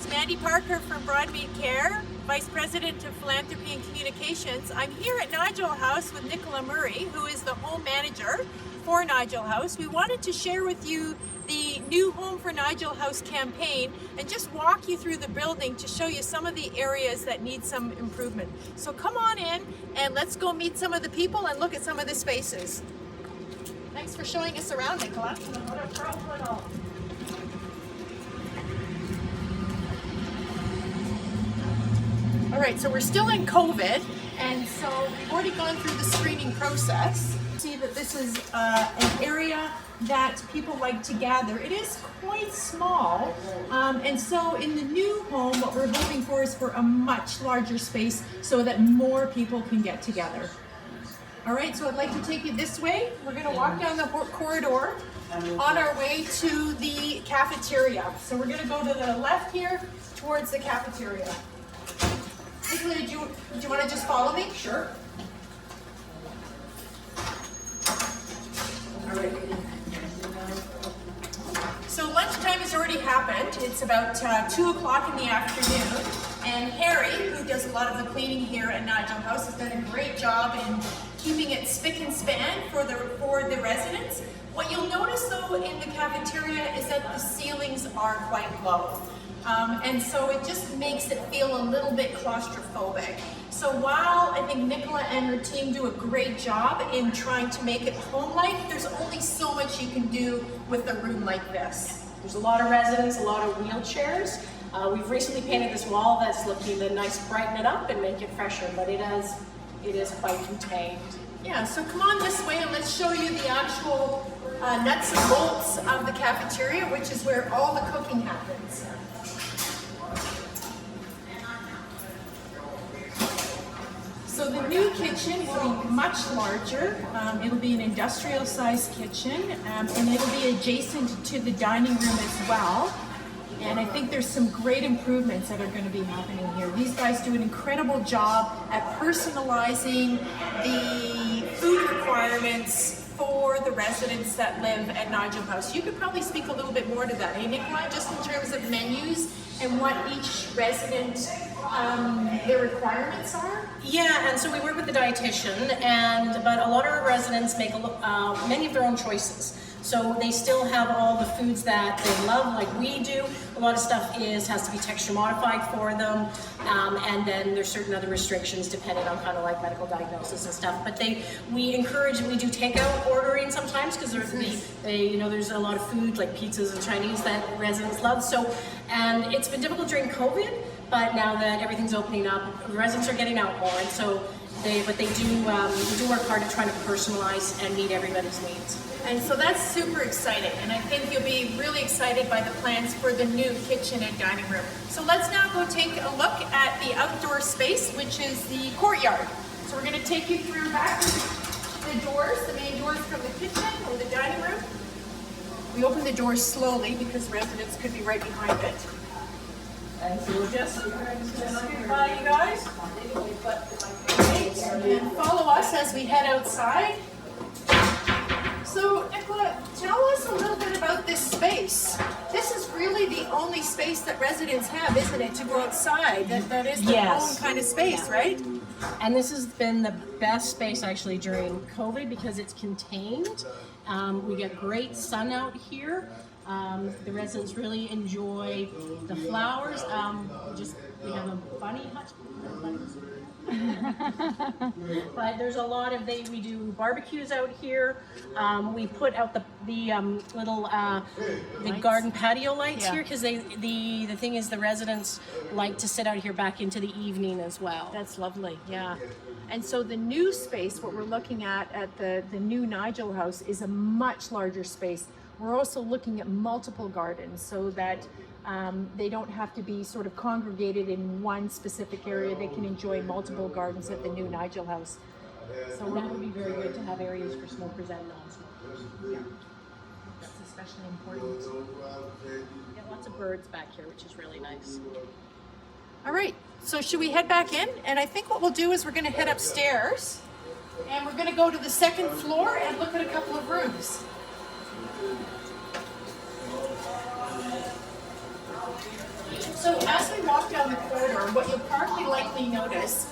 Mandy Parker from Broadmead Care, Vice President of Philanthropy and Communications. I'm here at Nigel House with Nicola Murray, who is the home manager for Nigel House. We wanted to share with you the new Home for Nigel House campaign and just walk you through the building to show you some of the areas that need some improvement. So come on in and let's go meet some of the people and look at some of the spaces. Thanks for showing us around, Nicola. All right, so we're still in COVID, and so we've already gone through the screening process. See that this is an area that people like to gather. It is quite small, and so in the new home, what we're hoping for is for a much larger space so that more people can get together. All right, so I'd like to take you this way. We're gonna walk down the corridor on our way to the cafeteria. So we're gonna go to the left here towards the cafeteria. Nicola, do you want to just follow me? Sure. All right. So lunchtime has already happened. It's about 2 o'clock in the afternoon, and Harry, who does a lot of the cleaning here at Nigel House, has done a great job in keeping it spick and span for the residents. What you'll notice though in the cafeteria is that the ceilings are quite low. And so it just makes it feel a little bit claustrophobic. So while I think Nicola and her team do a great job in trying to make it home-like, there's only so much you can do with a room like this. There's a lot of residents, a lot of wheelchairs. We've recently painted this wall that's looking to nice, brighten it up and make it fresher, but it is quite contained. Yeah, so come on this way and let's show you the actual nuts and bolts of the cafeteria, which is where all the cooking happens. So the new kitchen will be much larger. It'll be an industrial sized kitchen, and it'll be adjacent to the dining room as well. And I think there's some great improvements that are going to be happening here. These guys do an incredible job at personalizing the food requirements for the residents that live at Nigel House. You could probably speak a little bit more to that, eh, Nicola, just in terms of menus and what each resident, their requirements are? Yeah, and so we work with the dietitian, but a lot of our residents make many of their own choices. So they still have all the foods that they love, like we do. A lot of stuff has to be texture modified for them, and then there's certain other restrictions depending on kind of like medical diagnosis and stuff. But we do takeout ordering sometimes because there's a lot of food like pizzas and Chinese that residents love. So, and it's been difficult during COVID, but now that everything's opening up, residents are getting out more, and so we do work hard at trying to personalize and meet everybody's needs. And so that's super exciting, and I think you'll be really excited by the plans for the new kitchen and dining room. So let's now go take a look at the outdoor space, which is the courtyard. So we're going to take you through back the doors, the main doors from the kitchen or the dining room. We open the doors slowly because residents could be right behind it. And so we'll just scoot by you guys. And follow us as we head outside. So, Nicola, tell us a little bit about this space. This is really the only space that residents have, isn't it, to go outside? That is their own kind of space, right? And this has been the best space actually during COVID because it's contained. We get great sun out here. The residents really enjoy the flowers. We have a bunny hutch. But there's a lot of we do barbecues out here. We put out the little garden patio lights here because the thing is the residents like to sit out here back into the evening as well. That's lovely, yeah. And so the new space, what we're looking at the new Nigel House, is a much larger space. We're also looking at multiple gardens so that they don't have to be sort of congregated in one specific area. They can enjoy multiple gardens at the new Nigel House. So that would be very good to have areas for smokers and non-smokers. Yeah, that's especially important. We get lots of birds back here, which is really nice. All right, so should we head back in? And I think what we'll do is we're going to head upstairs and we're going to go to the second floor and look at a couple of rooms. So as we walk down the corridor, what you'll probably likely notice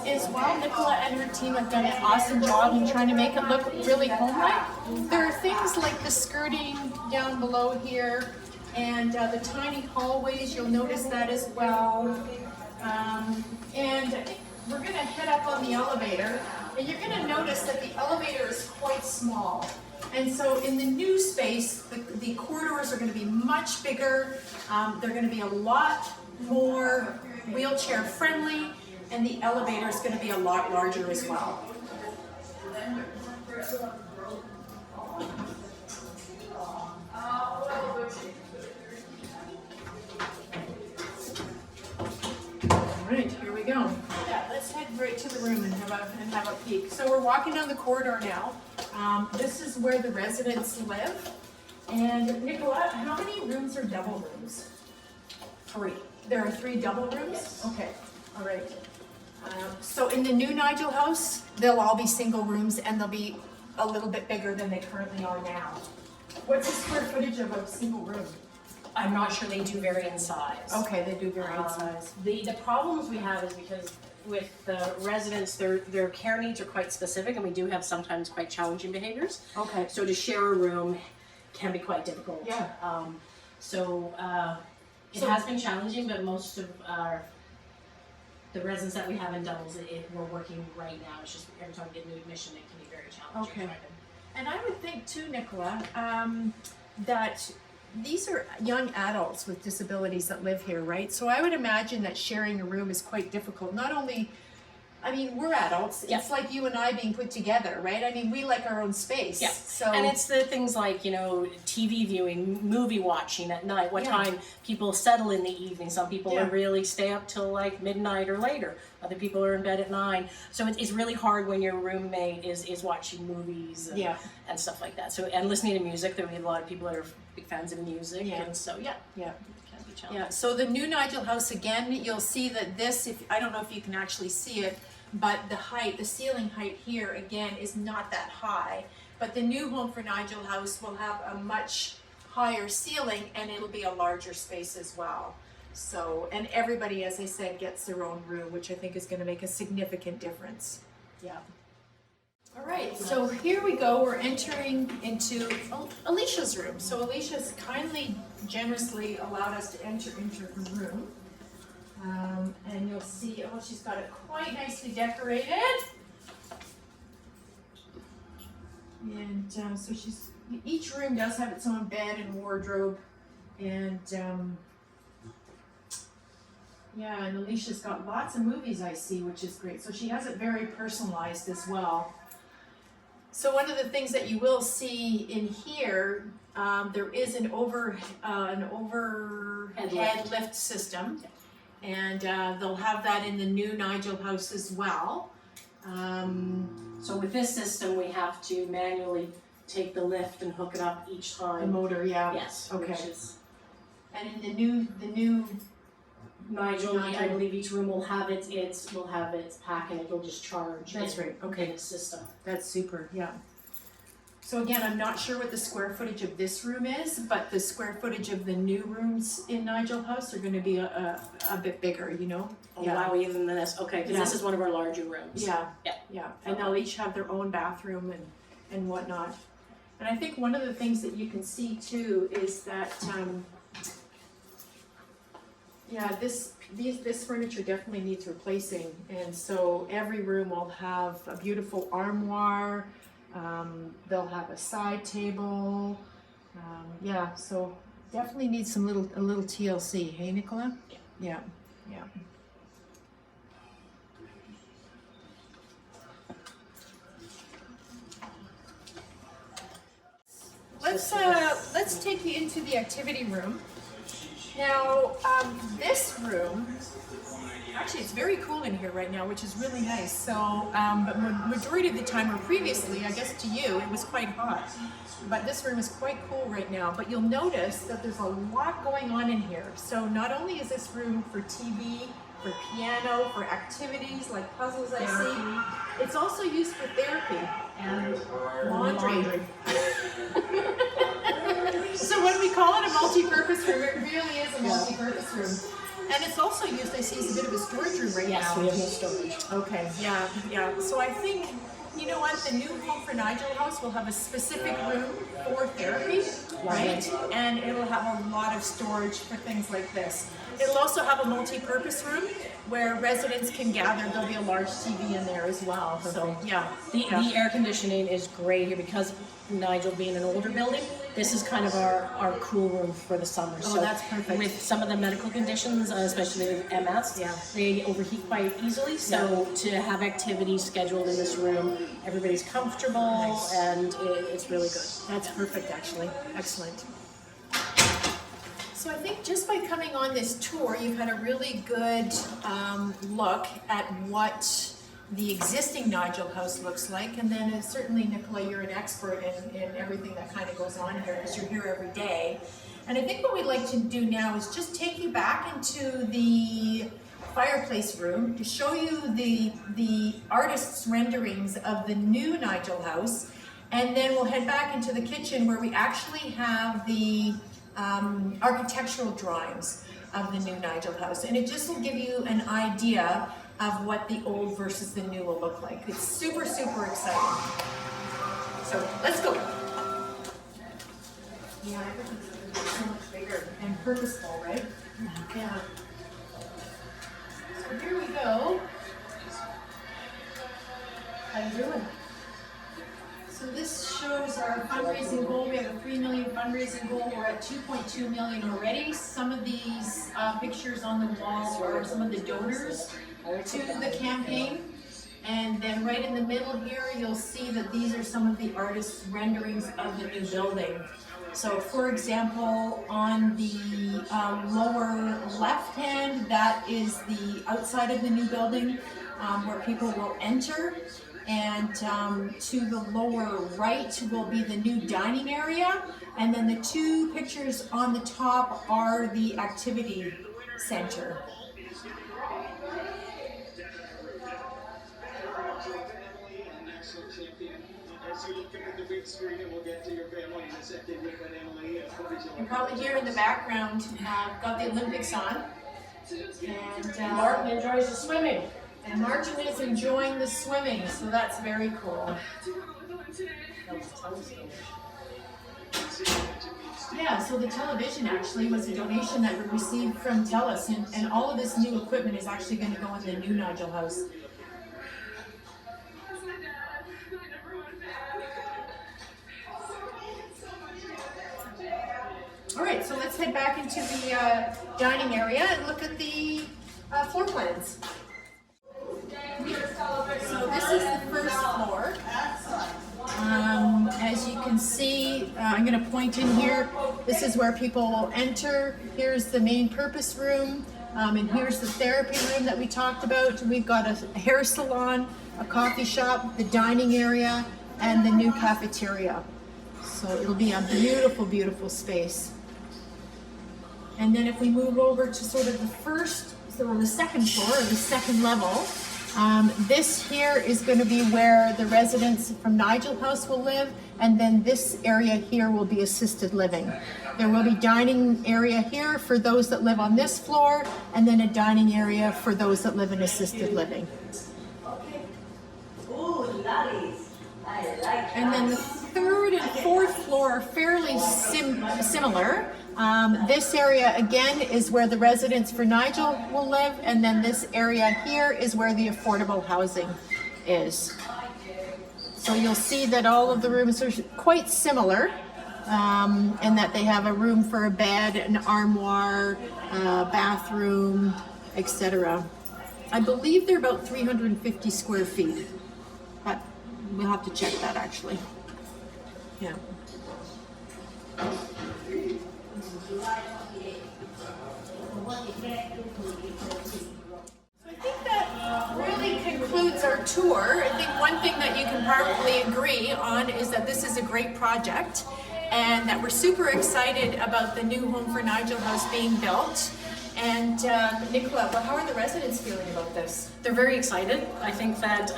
is while Nicola and her team have done an awesome job in trying to make it look really home-like, there are things like the skirting down below here and the tiny hallways, you'll notice that as well. And I think we're going to head up on the elevator, and you're going to notice that the elevator is quite small. And so in the new space, the corridors are going to be much bigger. They're going to be a lot more wheelchair friendly, and the elevator is going to be a lot larger as well. All right, here we go. Yeah, let's head right to the room and have a peek. So we're walking down the corridor now. This is where the residents live. And Nicola, how many rooms are double rooms? 3. There are 3 double rooms? Yes. Okay, all right. So in the new Nigel House, they'll all be single rooms and they'll be a little bit bigger than they currently are now. What's the square footage of a single room? I'm not sure they do vary in size. Okay, they do vary in size. The problems we have is because with the residents, their care needs are quite specific, and we do have sometimes quite challenging behaviors. Okay. So to share a room can be quite difficult. Yeah. It has been challenging, but most of the residents that we have in doubles, we're working right now. It's just every time we get new admission, it can be very challenging. Okay. And I would think too, Nicola, that these are young adults with disabilities that live here, right? So I would imagine that sharing a room is quite difficult. Not only, I mean, we're adults. Yeah. It's like you and I being put together, right? I mean, we like our own space. Yeah. So And it's the things like, TV viewing, movie watching at night, what Yeah. time people settle in the evening. Some people Yeah. are really stay up till like midnight or later. Other people are in bed at 9. So it's really hard when your roommate is watching movies and, Yeah. and stuff like that. So, and listening to music, there are a lot of people that are big fans of music. Yeah. And so, yeah, yeah. it can be challenging. Yeah, so the new Nigel House, again, you'll see that this, I don't know if you can actually see it, but the ceiling height here, again, is not that high. But the new home for Nigel House will have a much higher ceiling, and it'll be a larger space as well. So, and everybody, as I said, gets their own room, which I think is going to make a significant difference. Yeah. All right, so here we go. We're entering into Alicia's room. So Alicia's kindly, generously allowed us to enter into her room. And you'll see, she's got it quite nicely decorated. And so each room does have its own bed and wardrobe. And yeah, and Alicia's got lots of movies I see, which is great. So she has it very personalized as well. So one of the things that you will see in here, there is an overhead lift system, and they'll have that in the new Nigel House as well. So with this system, we have to manually take the lift and hook it up each time. The motor, yeah. Yes. Okay. Which is, And in the new Nigel, I believe each room will have its pack, and it'll just charge. That's right. Okay. In its system. That's super, yeah. So again, I'm not sure what the square footage of this room is, but the square footage of the new rooms in Nigel House are going to be a bit bigger, Oh, wow, even than this. Okay, because this is one of our larger rooms. Yeah. Yeah. Yeah. And they'll each have their own bathroom and whatnot. And I think one of the things that you can see too is that this furniture definitely needs replacing, and so every room will have a beautiful armoire. They'll have a side table. So definitely needs a little TLC. Hey, Nicola? Yeah. Yeah. Let's take you into the activity room. Now, this room, actually it's very cool in here right now, which is really nice. So, but majority of the time, or previously, I guess to you, it was quite hot. But this room is quite cool right now. But you'll notice that there's a lot going on in here. So not only is this room for TV, for piano, for activities like puzzles I see, it's also used for therapy and laundry. So when we call it a multi-purpose room, it really is a multi-purpose room. And it's also used, I see, as a bit of a storage room right now. Yes, we have no storage. Okay, yeah. So I think, you know what, the new home for Nigel House will have a specific room for therapy, right? And it'll have a lot of storage for things like this. It'll also have a multi-purpose room where residents can gather. There'll be a large TV in there as well. So yeah. The air conditioning is great here because Nigel being an older building, this is kind of our cool room for the summer. Oh, that's perfect. With some of the medical conditions, especially with MS, they overheat quite easily. So to have activities scheduled in this room, everybody's comfortable and it's really good. That's perfect, actually. Excellent. So I think just by coming on this tour, you've had a really good look at what the existing Nigel House looks like, and then certainly, Nicola, you're an expert in everything that kind of goes on here because you're here every day. And I think what we'd like to do now is just take you back into the fireplace room to show you the artist's renderings of the new Nigel House, and then we'll head back into the kitchen where we actually have the architectural drawings of the new Nigel House, and it just will give you an idea of what the old versus the new will look like. It's super exciting. So let's go. Yeah, everything's so much bigger and purposeful, right? Yeah. So here we go. How you doing? So this shows our fundraising goal. We have a 3 million fundraising goal. We're at 2.2 million already. Some of these pictures on the wall are some of the donors to the campaign. And then right in the middle here, you'll see that these are some of the artists' renderings of the new building. So for example, on the lower left hand, that is the outside of the new building where people will enter. And to the lower right will be the new dining area. And then the two pictures on the top are the activity center. You probably hear in the background, got the Olympics on. And Martin enjoys the swimming. And Martin is enjoying the swimming, so that's very cool. Yeah, so the television actually was a donation that we received from TELUS, and all of this new equipment is actually going to go in the new Nigel House. All right, so let's head back into the dining area and look at the floor plans. So this is the first floor. As you can see, I'm going to point in here. This is where people will enter. Here's the main purpose room, and here's the therapy room that we talked about. We've got a hair salon, a coffee shop, the dining area, and the new cafeteria. So it'll be a beautiful space. And then if we move over to sort of the second floor, or the second level, this here is going to be where the residents from Nigel House will live, and then this area here will be assisted living. There will be dining area here for those that live on this floor, and then a dining area for those that live in assisted living. And then the third and fourth floor are fairly similar. This area again is where the residents for Nigel will live, and then this area here is where the affordable housing is. So you'll see that all of the rooms are quite similar, in that they have a room for a bed, an armoire, bathroom, etc. I believe they're about 350 square feet, but we'll have to check that actually. Yeah. So I think that really concludes our tour. I think one thing that you can probably agree on is that this is a great project and that we're super excited about the new home for Nigel House being built. And Nicola, well, how are the residents feeling about this? They're very excited. I think that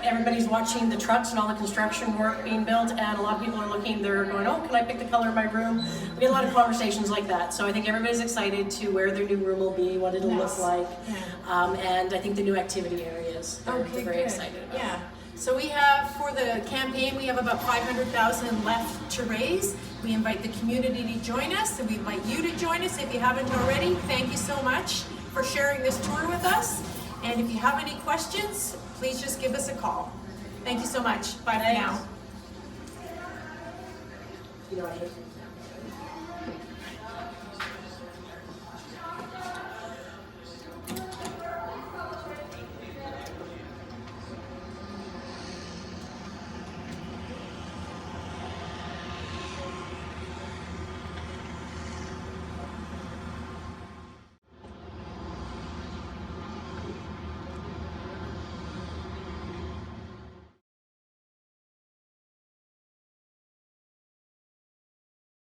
everybody's watching the trucks and all the construction work being built, and a lot of people are looking, they're going, oh, can I pick the color of my room? We get a lot of conversations like that. So I think everybody's excited to where their new room will be, what it'll look like. Yeah. And I think the new activity areas, they're very excited about. Yeah. So we have, for the campaign, we have about $500,000 left to raise. We invite the community to join us, and we invite you to join us if you haven't already. Thank you so much for sharing this tour with us. And if you have any questions, please just give us a call. Thank you so much. Bye for now.